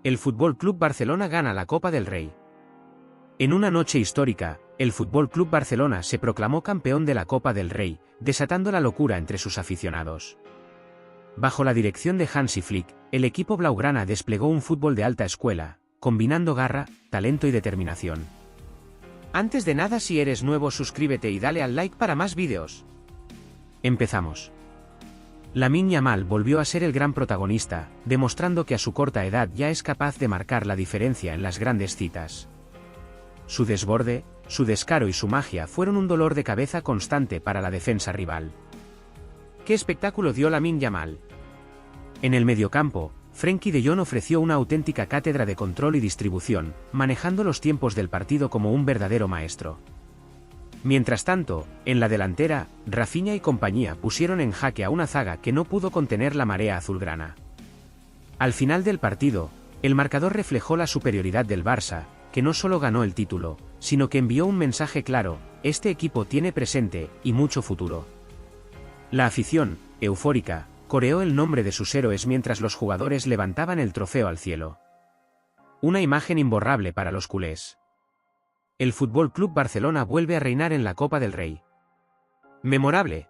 El Fútbol Club Barcelona gana la Copa del Rey. En una noche histórica, el Fútbol Club Barcelona se proclamó campeón de la Copa del Rey, desatando la locura entre sus aficionados. Bajo la dirección de Hansi Flick, el equipo blaugrana desplegó un fútbol de alta escuela, combinando garra, talento y determinación. Antes de nada, si eres nuevo, suscríbete y dale al like para más vídeos. Empezamos. Lamine Yamal volvió a ser el gran protagonista, demostrando que a su corta edad ya es capaz de marcar la diferencia en las grandes citas. Su desborde, su descaro y su magia fueron un dolor de cabeza constante para la defensa rival. ¿Qué espectáculo dio Lamine Yamal? En el mediocampo, Frenkie de Jong ofreció una auténtica cátedra de control y distribución, manejando los tiempos del partido como un verdadero maestro. Mientras tanto, en la delantera, Rafinha y compañía pusieron en jaque a una zaga que no pudo contener la marea azulgrana. Al final del partido, el marcador reflejó la superioridad del Barça, que no solo ganó el título, sino que envió un mensaje claro: este equipo tiene presente y mucho futuro. La afición, eufórica, coreó el nombre de sus héroes mientras los jugadores levantaban el trofeo al cielo. Una imagen imborrable para los culés. El Fútbol Club Barcelona vuelve a reinar en la Copa del Rey. Memorable.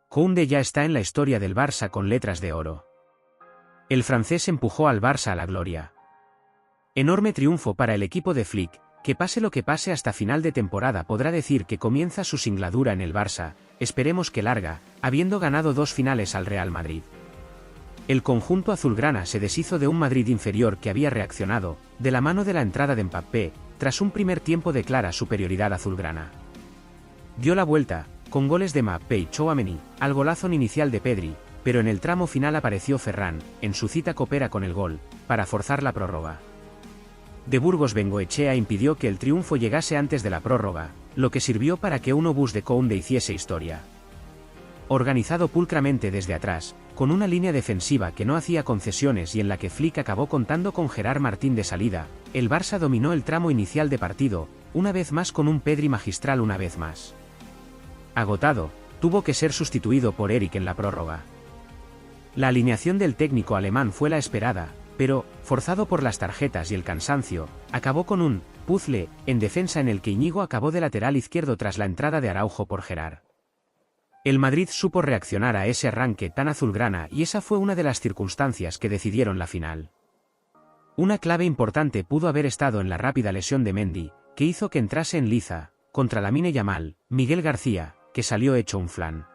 Koundé ya está en la historia del Barça con letras de oro. El francés empujó al Barça a la gloria. Enorme triunfo para el equipo de Flick, que pase lo que pase hasta final de temporada podrá decir que comienza su singladura en el Barça, esperemos que larga, habiendo ganado 2 finales al Real Madrid. El conjunto azulgrana se deshizo de un Madrid inferior que había reaccionado, de la mano de la entrada de Mbappé, tras un primer tiempo de clara superioridad azulgrana. Dio la vuelta, con goles de Mbappé y Tchouaméni, al golazo inicial de Pedri, pero en el tramo final apareció Ferran, en su cita copera con el gol, para forzar la prórroga. De Burgos Bengoechea impidió que el triunfo llegase antes de la prórroga, lo que sirvió para que un obús de Koundé hiciese historia. Organizado pulcramente desde atrás, con una línea defensiva que no hacía concesiones y en la que Flick acabó contando con Gerard Martín de salida, el Barça dominó el tramo inicial de partido, una vez más con un Pedri magistral una vez más. Agotado, tuvo que ser sustituido por Eric en la prórroga. La alineación del técnico alemán fue la esperada, pero, forzado por las tarjetas y el cansancio, acabó con un puzzle en defensa en el que Íñigo acabó de lateral izquierdo tras la entrada de Araujo por Gerard. El Madrid supo reaccionar a ese arranque tan azulgrana y esa fue una de las circunstancias que decidieron la final. Una clave importante pudo haber estado en la rápida lesión de Mendy, que hizo que entrase en liza, contra Lamine Yamal, Miguel García, que salió hecho un flan.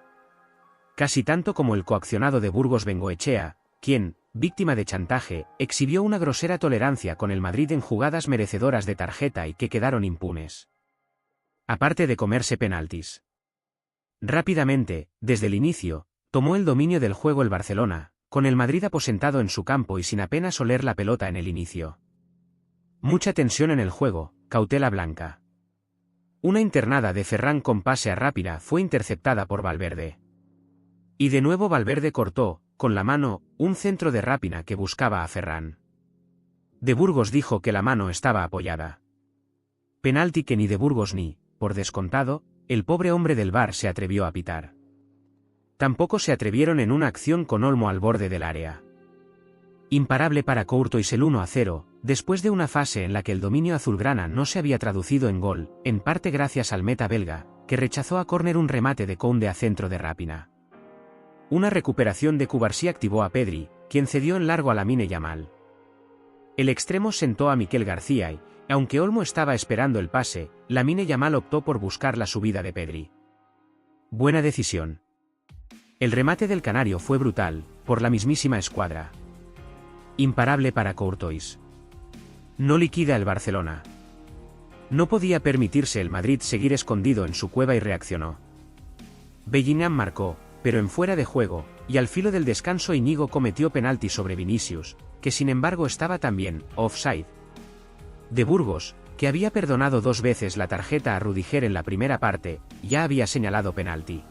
Casi tanto como el coaccionado de Burgos Bengoechea, quien, víctima de chantaje, exhibió una grosera tolerancia con el Madrid en jugadas merecedoras de tarjeta y que quedaron impunes. Aparte de comerse penaltis. Rápidamente, desde el inicio, tomó el dominio del juego el Barcelona, con el Madrid aposentado en su campo y sin apenas oler la pelota en el inicio. Mucha tensión en el juego, cautela blanca. Una internada de Ferran con pase a Rápida fue interceptada por Valverde. Y de nuevo Valverde cortó, con la mano, un centro de Rápida que buscaba a Ferran. De Burgos dijo que la mano estaba apoyada. Penalti que ni De Burgos ni, por descontado, el pobre hombre del VAR se atrevió a pitar. Tampoco se atrevieron en una acción con Olmo al borde del área. Imparable para Courtois el 1-0, después de una fase en la que el dominio azulgrana no se había traducido en gol, en parte gracias al meta belga, que rechazó a córner un remate de Koundé a centro de Rápina. Una recuperación de Cubarsí activó a Pedri, quien cedió en largo a Lamine Yamal. El extremo sentó a Miquel García y, aunque Olmo estaba esperando el pase, Lamine Yamal optó por buscar la subida de Pedri. Buena decisión. El remate del canario fue brutal, por la mismísima escuadra. Imparable para Courtois. No liquida el Barcelona. No podía permitirse el Madrid seguir escondido en su cueva y reaccionó. Bellingham marcó, pero en fuera de juego, y al filo del descanso Íñigo cometió penalti sobre Vinicius, que sin embargo estaba también offside. De Burgos, que había perdonado 2 veces la tarjeta a Rudiger en la primera parte, ya había señalado penalti.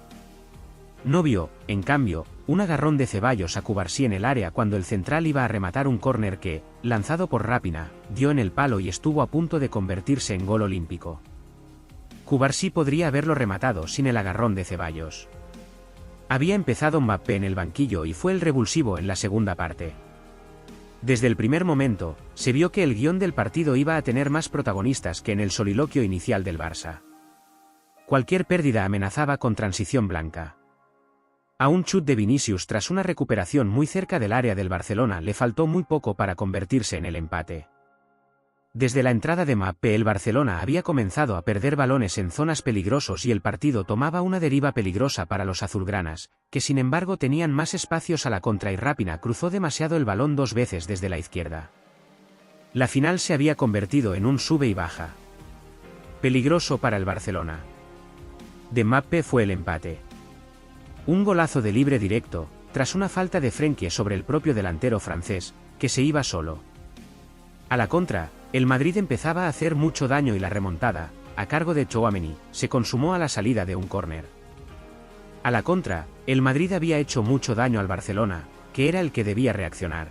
No vio, en cambio, un agarrón de Ceballos a Cubarsí en el área cuando el central iba a rematar un córner que, lanzado por Rápina, dio en el palo y estuvo a punto de convertirse en gol olímpico. Cubarsí podría haberlo rematado sin el agarrón de Ceballos. Había empezado Mbappé en el banquillo y fue el revulsivo en la segunda parte. Desde el primer momento, se vio que el guión del partido iba a tener más protagonistas que en el soliloquio inicial del Barça. Cualquier pérdida amenazaba con transición blanca. A un chut de Vinicius tras una recuperación muy cerca del área del Barcelona le faltó muy poco para convertirse en el empate. Desde la entrada de Mbappé el Barcelona había comenzado a perder balones en zonas peligrosos y el partido tomaba una deriva peligrosa para los azulgranas, que sin embargo tenían más espacios a la contra y Raphinha cruzó demasiado el balón 2 veces desde la izquierda. La final se había convertido en un sube y baja. Peligroso para el Barcelona. De Mbappé fue el empate. Un golazo de libre directo, tras una falta de Frenkie sobre el propio delantero francés, que se iba solo. A la contra, el Madrid empezaba a hacer mucho daño y la remontada, a cargo de Tchouaméni, se consumó a la salida de un córner. A la contra, el Madrid había hecho mucho daño al Barcelona, que era el que debía reaccionar.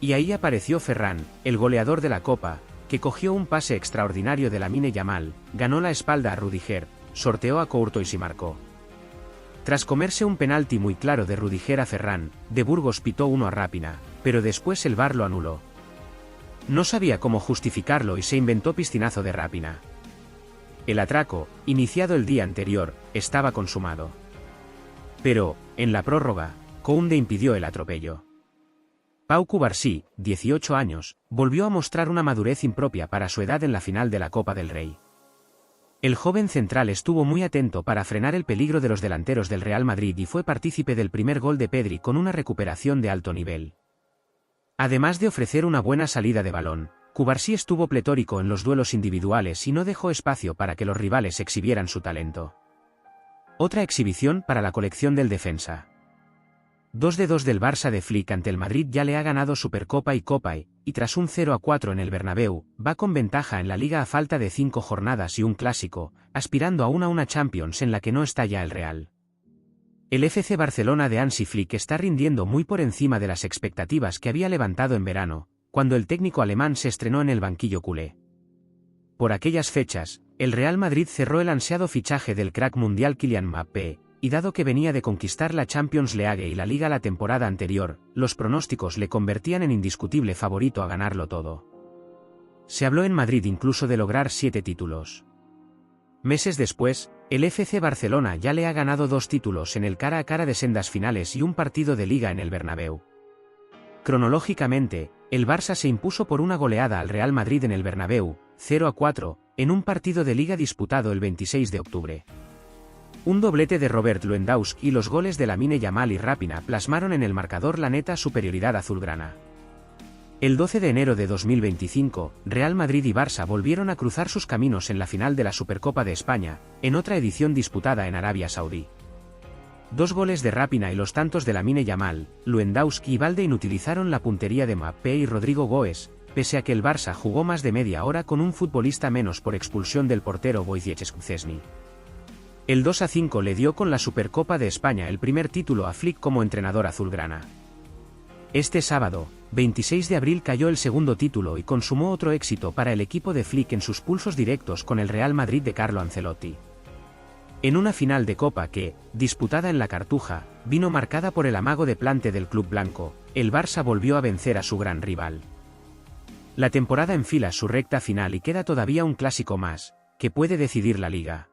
Y ahí apareció Ferran, el goleador de la Copa, que cogió un pase extraordinario de Lamine Yamal, ganó la espalda a Rudiger, sorteó a Courtois y marcó. Tras comerse un penalti muy claro de Rudiger a Ferran, de Burgos pitó uno a Raphinha, pero después el VAR lo anuló. No sabía cómo justificarlo y se inventó piscinazo de Raphinha. El atraco, iniciado el día anterior, estaba consumado. Pero, en la prórroga, Koundé impidió el atropello. Pau Cubarsí, 18 años, volvió a mostrar una madurez impropia para su edad en la final de la Copa del Rey. El joven central estuvo muy atento para frenar el peligro de los delanteros del Real Madrid y fue partícipe del primer gol de Pedri con una recuperación de alto nivel. Además de ofrecer una buena salida de balón, Cubarsí estuvo pletórico en los duelos individuales y no dejó espacio para que los rivales exhibieran su talento. Otra exhibición para la colección del defensa. 2-2 del Barça de Flick ante el Madrid ya le ha ganado Supercopa y Copa y tras un 0-4 en el Bernabéu, va con ventaja en la Liga a falta de 5 jornadas y un clásico, aspirando a una Champions en la que no está ya el Real. El FC Barcelona de Hansi Flick está rindiendo muy por encima de las expectativas que había levantado en verano, cuando el técnico alemán se estrenó en el banquillo culé. Por aquellas fechas, el Real Madrid cerró el ansiado fichaje del crack mundial Kylian Mbappé, y dado que venía de conquistar la Champions League y la Liga la temporada anterior, los pronósticos le convertían en indiscutible favorito a ganarlo todo. Se habló en Madrid incluso de lograr 7 títulos. Meses después, el FC Barcelona ya le ha ganado 2 títulos en el cara a cara de sendas finales y un partido de Liga en el Bernabéu. Cronológicamente, el Barça se impuso por una goleada al Real Madrid en el Bernabéu, 0-4, en un partido de Liga disputado el 26 de octubre. Un doblete de Robert Lewandowski y los goles de Lamine Yamal y Raphinha plasmaron en el marcador la neta superioridad azulgrana. El 12 de enero de 2025, Real Madrid y Barça volvieron a cruzar sus caminos en la final de la Supercopa de España, en otra edición disputada en Arabia Saudí. 2 goles de Raphinha y los tantos de Lamine Yamal, Lewandowski y Balde inutilizaron la puntería de Mbappé y Rodrigo Goes, pese a que el Barça jugó más de media hora con un futbolista menos por expulsión del portero Wojciech Szczęsny. El 2-5 le dio con la Supercopa de España el primer título a Flick como entrenador azulgrana. Este sábado, 26 de abril cayó el segundo título y consumó otro éxito para el equipo de Flick en sus pulsos directos con el Real Madrid de Carlo Ancelotti. En una final de Copa que, disputada en la Cartuja, vino marcada por el amago de plante del club blanco, el Barça volvió a vencer a su gran rival. La temporada enfila su recta final y queda todavía un clásico más, que puede decidir la Liga.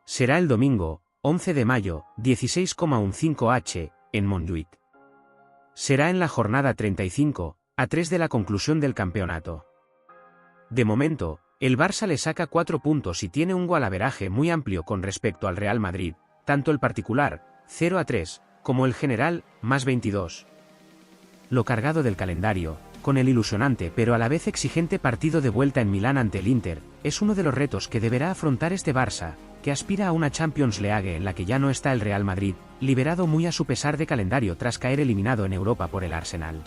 Será el domingo, 11 de mayo, 16,15 h, en Montjuïc. Será en la jornada 35, a 3 de la conclusión del campeonato. De momento, el Barça le saca 4 puntos y tiene un golaveraje muy amplio con respecto al Real Madrid, tanto el particular, 0-3, como el general, más 22. Lo cargado del calendario, con el ilusionante pero a la vez exigente partido de vuelta en Milán ante el Inter, es uno de los retos que deberá afrontar este Barça, que aspira a una Champions League en la que ya no está el Real Madrid, liberado muy a su pesar de calendario tras caer eliminado en Europa por el Arsenal.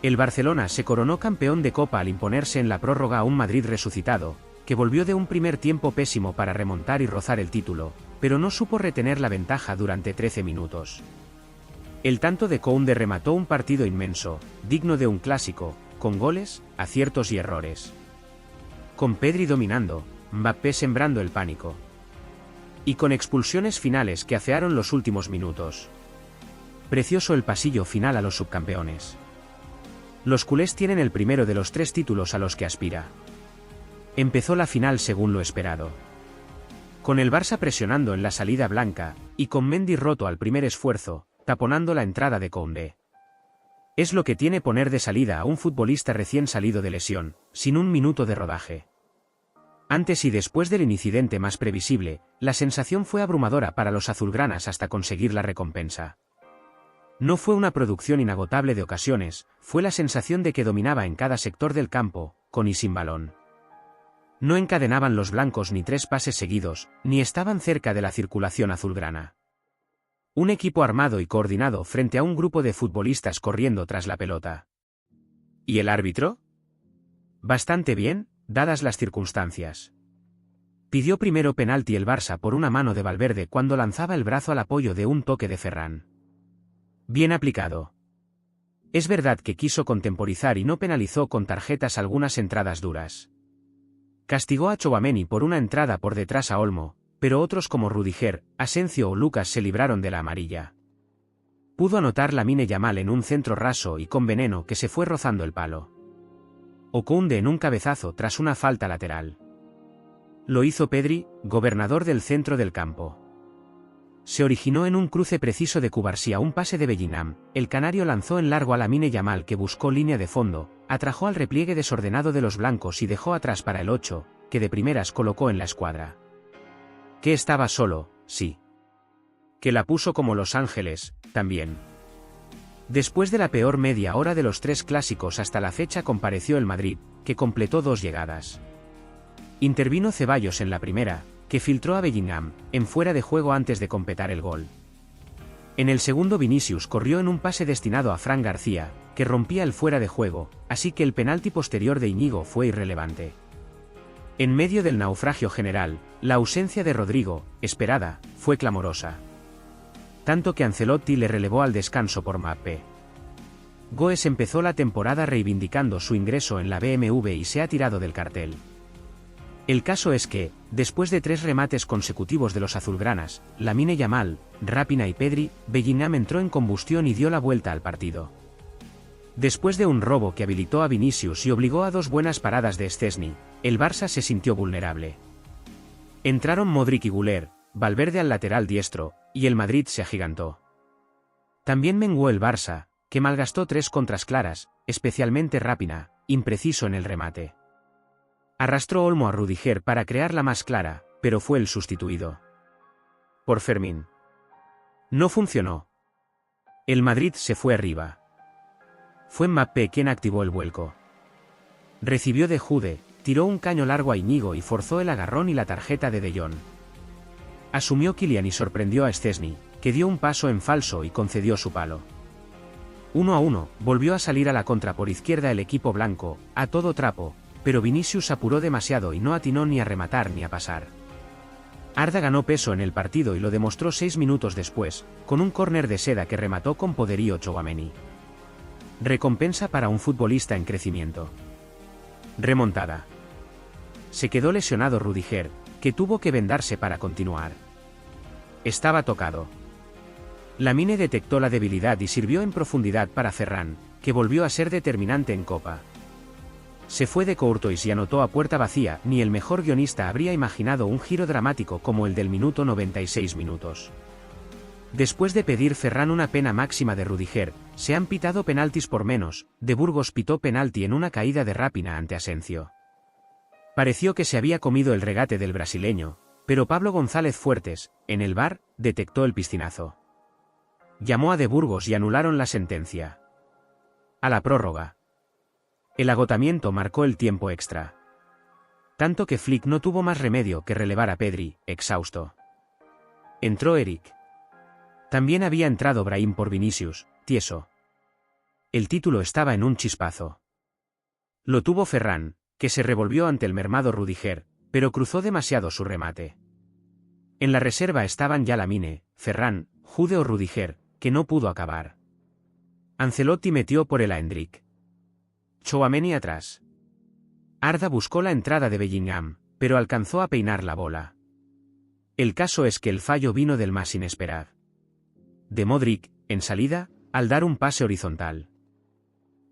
El Barcelona se coronó campeón de Copa al imponerse en la prórroga a un Madrid resucitado, que volvió de un primer tiempo pésimo para remontar y rozar el título, pero no supo retener la ventaja durante 13 minutos. El tanto de Koundé remató un partido inmenso, digno de un clásico, con goles, aciertos y errores. Con Pedri dominando, Mbappé sembrando el pánico. Y con expulsiones finales que afearon los últimos minutos. Precioso el pasillo final a los subcampeones. Los culés tienen el primero de los 3 títulos a los que aspira. Empezó la final según lo esperado. Con el Barça presionando en la salida blanca, y con Mendy roto al primer esfuerzo, taponando la entrada de Koundé. Es lo que tiene poner de salida a un futbolista recién salido de lesión, sin un minuto de rodaje. Antes y después del incidente más previsible, la sensación fue abrumadora para los azulgranas hasta conseguir la recompensa. No fue una producción inagotable de ocasiones, fue la sensación de que dominaba en cada sector del campo, con y sin balón. No encadenaban los blancos ni 3 pases seguidos, ni estaban cerca de la circulación azulgrana. Un equipo armado y coordinado frente a un grupo de futbolistas corriendo tras la pelota. ¿Y el árbitro? Bastante bien, dadas las circunstancias. Pidió primero penalti el Barça por una mano de Valverde cuando lanzaba el brazo al apoyo de un toque de Ferran. Bien aplicado. Es verdad que quiso contemporizar y no penalizó con tarjetas algunas entradas duras. Castigó a Tchouaméni por una entrada por detrás a Olmo, pero otros como Rudiger, Asensio o Lucas se libraron de la amarilla. Pudo anotar Lamine Yamal en un centro raso y con veneno que se fue rozando el palo. O Koundé en un cabezazo tras una falta lateral. Lo hizo Pedri, gobernador del centro del campo. Se originó en un cruce preciso de Cubarsí a un pase de Bellingham, el canario lanzó en largo a Lamine Yamal que buscó línea de fondo, atrajo al repliegue desordenado de los blancos y dejó atrás para el 8, que de primeras colocó en la escuadra. Que estaba solo, sí. Que la puso como Los Ángeles, también. Después de la peor media hora de los 3 clásicos hasta la fecha compareció el Madrid, que completó 2 llegadas. Intervino Ceballos en la primera, que filtró a Bellingham, en fuera de juego antes de completar el gol. En el segundo Vinicius corrió en un pase destinado a Fran García, que rompía el fuera de juego, así que el penalti posterior de Íñigo fue irrelevante. En medio del naufragio general, la ausencia de Rodrigo, esperada, fue clamorosa. Tanto que Ancelotti le relevó al descanso por Mbappé. Goes empezó la temporada reivindicando su ingreso en la BMW y se ha tirado del cartel. El caso es que, después de 3 remates consecutivos de los azulgranas, Lamine Yamal, Raphinha y Pedri, Bellingham entró en combustión y dio la vuelta al partido. Después de un robo que habilitó a Vinicius y obligó a 2 buenas paradas de Szczęsny, el Barça se sintió vulnerable. Entraron Modric y Güler, Valverde al lateral diestro, y el Madrid se agigantó. También menguó el Barça, que malgastó 3 contras claras, especialmente Raphinha, impreciso en el remate. Arrastró Olmo a Rudiger para crear la más clara, pero fue el sustituido por Fermín. No funcionó. El Madrid se fue arriba. Fue Mbappé quien activó el vuelco. Recibió de Jude, tiró un caño largo a Íñigo y forzó el agarrón y la tarjeta de De Jong. Asumió Kylian y sorprendió a Szczęsny, que dio un paso en falso y concedió su palo. 1-1, volvió a salir a la contra por izquierda el equipo blanco, a todo trapo, pero Vinicius apuró demasiado y no atinó ni a rematar ni a pasar. Arda ganó peso en el partido y lo demostró 6 minutos después, con un córner de seda que remató con poderío Tchouaméni. Recompensa para un futbolista en crecimiento. Remontada. Se quedó lesionado Rudiger, que tuvo que vendarse para continuar. Estaba tocado. Lamine detectó la debilidad y sirvió en profundidad para Ferran, que volvió a ser determinante en Copa. Se fue de Courtois y anotó a puerta vacía, ni el mejor guionista habría imaginado un giro dramático como el del minuto 96 minutos. Después de pedir Ferran una pena máxima de Rudiger, se han pitado penaltis por menos, De Burgos pitó penalti en una caída de Raphinha ante Asensio. Pareció que se había comido el regate del brasileño, pero Pablo González Fuertes, en el VAR, detectó el piscinazo. Llamó a De Burgos y anularon la sentencia. A la prórroga. El agotamiento marcó el tiempo extra. Tanto que Flick no tuvo más remedio que relevar a Pedri, exhausto. Entró Eric. También había entrado Brahim por Vinicius, tieso. El título estaba en un chispazo. Lo tuvo Ferran, que se revolvió ante el mermado Rudiger, pero cruzó demasiado su remate. En la reserva estaban ya Lamine, Ferran, Jude o Rudiger, que no pudo acabar. Ancelotti metió por el a Endrick. Tchouaméni atrás. Arda buscó la entrada de Bellingham, pero alcanzó a peinar la bola. El caso es que el fallo vino del más inesperado. De Modric, en salida, al dar un pase horizontal.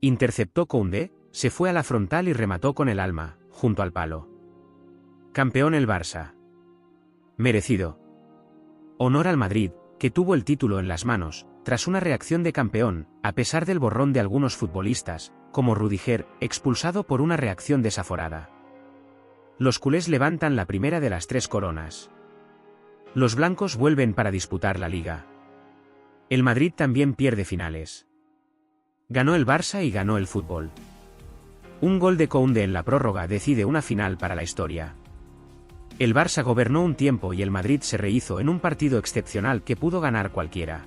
Interceptó Koundé, se fue a la frontal y remató con el alma, junto al palo. Campeón el Barça. Merecido. Honor al Madrid, que tuvo el título en las manos, tras una reacción de campeón, a pesar del borrón de algunos futbolistas, como Rudiger, expulsado por una reacción desaforada. Los culés levantan la primera de las 3 coronas. Los blancos vuelven para disputar la Liga. El Madrid también pierde finales. Ganó el Barça y ganó el fútbol. Un gol de Koundé en la prórroga decide una final para la historia. El Barça gobernó un tiempo y el Madrid se rehizo en un partido excepcional que pudo ganar cualquiera.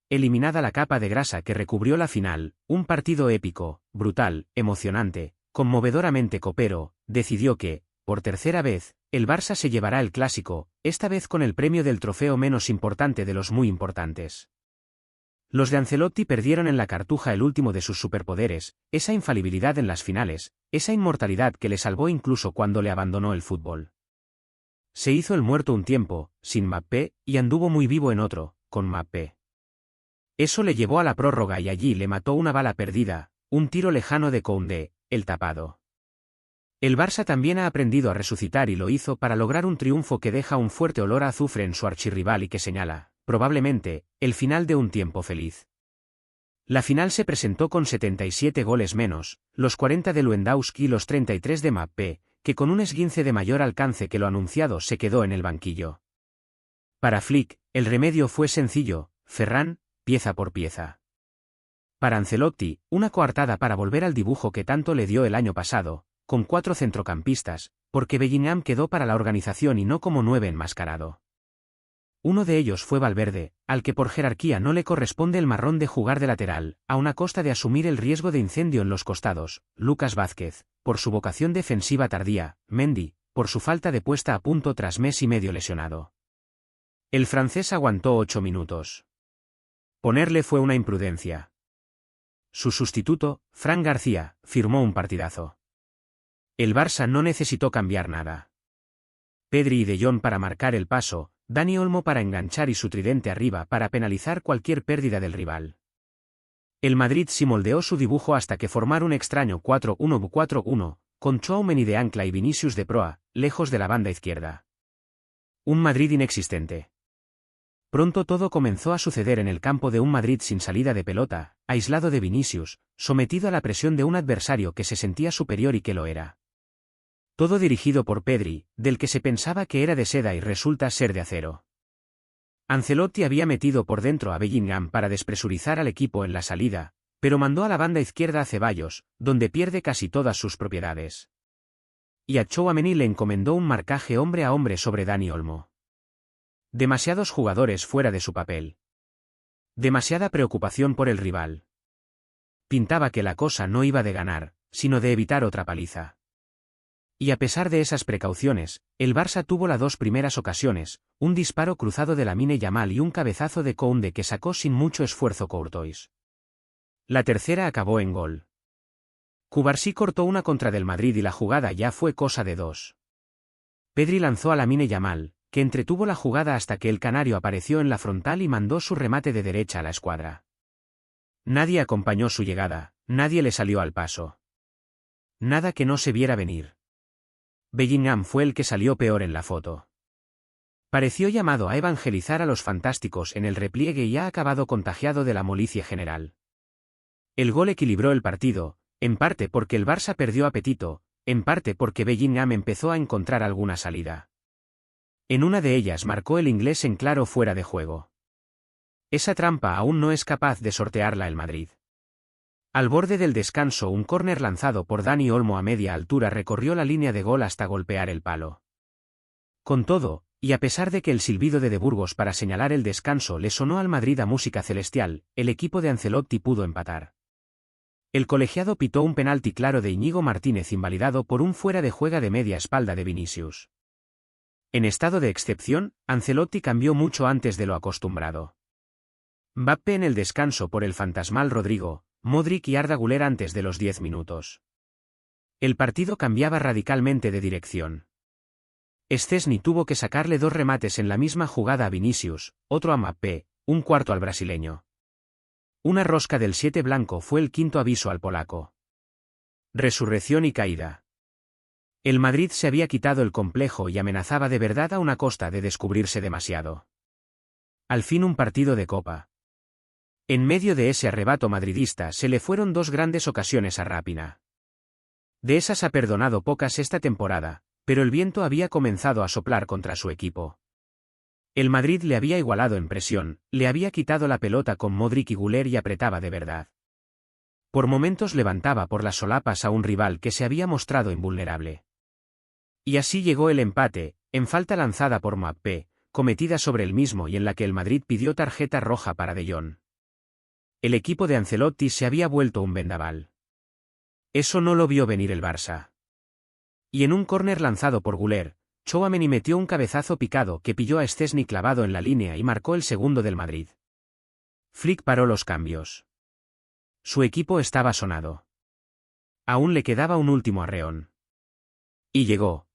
Eliminada la capa de grasa que recubrió la final, un partido épico, brutal, emocionante, conmovedoramente copero, decidió que, por tercera vez, el Barça se llevará el clásico, esta vez con el premio del trofeo menos importante de los muy importantes. Los de Ancelotti perdieron en la Cartuja el último de sus superpoderes, esa infalibilidad en las finales, esa inmortalidad que le salvó incluso cuando le abandonó el fútbol. Se hizo el muerto un tiempo, sin Mbappé, y anduvo muy vivo en otro, con Mbappé. Eso le llevó a la prórroga y allí le mató una bala perdida, un tiro lejano de Koundé, el tapado. El Barça también ha aprendido a resucitar y lo hizo para lograr un triunfo que deja un fuerte olor a azufre en su archirrival y que señala, probablemente, el final de un tiempo feliz. La final se presentó con 77 goles menos, los 40 de Lewandowski y los 33 de Mbappé, que con un esguince de mayor alcance que lo anunciado se quedó en el banquillo. Para Flick, el remedio fue sencillo, Ferran, pieza por pieza. Para Ancelotti, una coartada para volver al dibujo que tanto le dio el año pasado, con 4 centrocampistas, porque Bellingham quedó para la organización y no como 9 enmascarado. Uno de ellos fue Valverde, al que por jerarquía no le corresponde el marrón de jugar de lateral, a una costa de asumir el riesgo de incendio en los costados, Lucas Vázquez, por su vocación defensiva tardía, Mendy, por su falta de puesta a punto tras mes y medio lesionado. El francés aguantó 8 minutos. Ponerle fue una imprudencia. Su sustituto, Fran García, firmó un partidazo. El Barça no necesitó cambiar nada. Pedri y De Jong para marcar el paso, Dani Olmo para enganchar y su tridente arriba para penalizar cualquier pérdida del rival. El Madrid sí moldeó su dibujo hasta que formar un extraño 4-1-4-1, con Tchouaméni de ancla y Vinicius de proa, lejos de la banda izquierda. Un Madrid inexistente. Pronto todo comenzó a suceder en el campo de un Madrid sin salida de pelota, aislado de Vinicius, sometido a la presión de un adversario que se sentía superior y que lo era. Todo dirigido por Pedri, del que se pensaba que era de seda y resulta ser de acero. Ancelotti había metido por dentro a Bellingham para despresurizar al equipo en la salida, pero mandó a la banda izquierda a Ceballos, donde pierde casi todas sus propiedades. Y a Tchouaméni le encomendó un marcaje hombre a hombre sobre Dani Olmo. Demasiados jugadores fuera de su papel. Demasiada preocupación por el rival. Pintaba que la cosa no iba de ganar, sino de evitar otra paliza. Y a pesar de esas precauciones, el Barça tuvo las 2 primeras ocasiones, un disparo cruzado de Lamine Yamal y un cabezazo de Koundé que sacó sin mucho esfuerzo Courtois. La tercera acabó en gol. Cubarsí cortó una contra del Madrid y la jugada ya fue cosa de 2. Pedri lanzó a Lamine Yamal, que entretuvo la jugada hasta que el canario apareció en la frontal y mandó su remate de derecha a la escuadra. Nadie acompañó su llegada, nadie le salió al paso. Nada que no se viera venir. Bellingham fue el que salió peor en la foto. Pareció llamado a evangelizar a los fantásticos en el repliegue y ha acabado contagiado de la molicie general. El gol equilibró el partido, en parte porque el Barça perdió apetito, en parte porque Bellingham empezó a encontrar alguna salida. En una de ellas marcó el inglés en claro fuera de juego. Esa trampa aún no es capaz de sortearla el Madrid. Al borde del descanso un córner lanzado por Dani Olmo a media altura recorrió la línea de gol hasta golpear el palo. Con todo, y a pesar de que el silbido de Burgos para señalar el descanso le sonó al Madrid a música celestial, el equipo de Ancelotti pudo empatar. El colegiado pitó un penalti claro de Íñigo Martínez invalidado por un fuera de juego de media espalda de Vinicius. En estado de excepción, Ancelotti cambió mucho antes de lo acostumbrado. Mbappé en el descanso por el fantasmal Rodrigo, Modric y Arda Güler antes de los 10 minutos. El partido cambiaba radicalmente de dirección. Szczęsny tuvo que sacarle 2 remates en la misma jugada a Vinicius, otro a Mbappé, un cuarto al brasileño. Una rosca del 7 blanco fue el quinto aviso al polaco. Resurrección y caída. El Madrid se había quitado el complejo y amenazaba de verdad a una costa de descubrirse demasiado. Al fin un partido de Copa. En medio de ese arrebato madridista se le fueron dos grandes ocasiones a Rápina. De esas ha perdonado pocas esta temporada, pero el viento había comenzado a soplar contra su equipo. El Madrid le había igualado en presión, le había quitado la pelota con Modric y Güler y apretaba de verdad. Por momentos levantaba por las solapas a un rival que se había mostrado invulnerable. Y así llegó el empate, en falta lanzada por Mbappé, cometida sobre el mismo y en la que el Madrid pidió tarjeta roja para De Jong. El equipo de Ancelotti se había vuelto un vendaval. Eso no lo vio venir el Barça. Y en un córner lanzado por Güler, Tchouaméni metió un cabezazo picado que pilló a Szczęsny clavado en la línea y marcó el segundo del Madrid. Flick paró los cambios. Su equipo estaba sonado. Aún le quedaba un último arreón. Y llegó.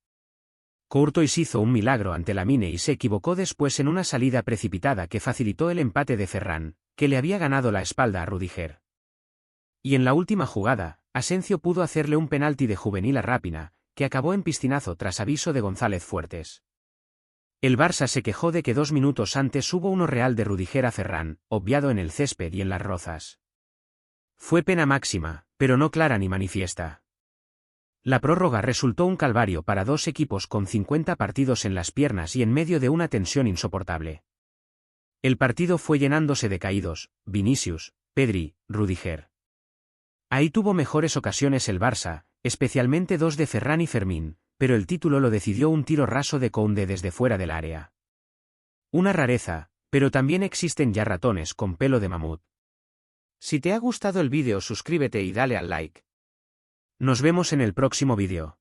Courtois hizo un milagro ante Lamine y se equivocó después en una salida precipitada que facilitó el empate de Ferran, que le había ganado la espalda a Rüdiger. Y en la última jugada, Asensio pudo hacerle un penalti de juvenil a Rápina, que acabó en pistinazo tras aviso de González Fuertes. El Barça se quejó de que 2 minutos antes hubo uno real de Rüdiger a Ferran, obviado en el césped y en las rozas. Fue pena máxima, pero no clara ni manifiesta. La prórroga resultó un calvario para dos equipos con 50 partidos en las piernas y en medio de una tensión insoportable. El partido fue llenándose de caídos, Vinicius, Pedri, Rüdiger. Ahí tuvo mejores ocasiones el Barça, especialmente dos de Ferran y Fermín, pero el título lo decidió un tiro raso de Koundé desde fuera del área. Una rareza, pero también existen ya ratones con pelo de mamut. Si te ha gustado el vídeo, suscríbete y dale al like. Nos vemos en el próximo vídeo.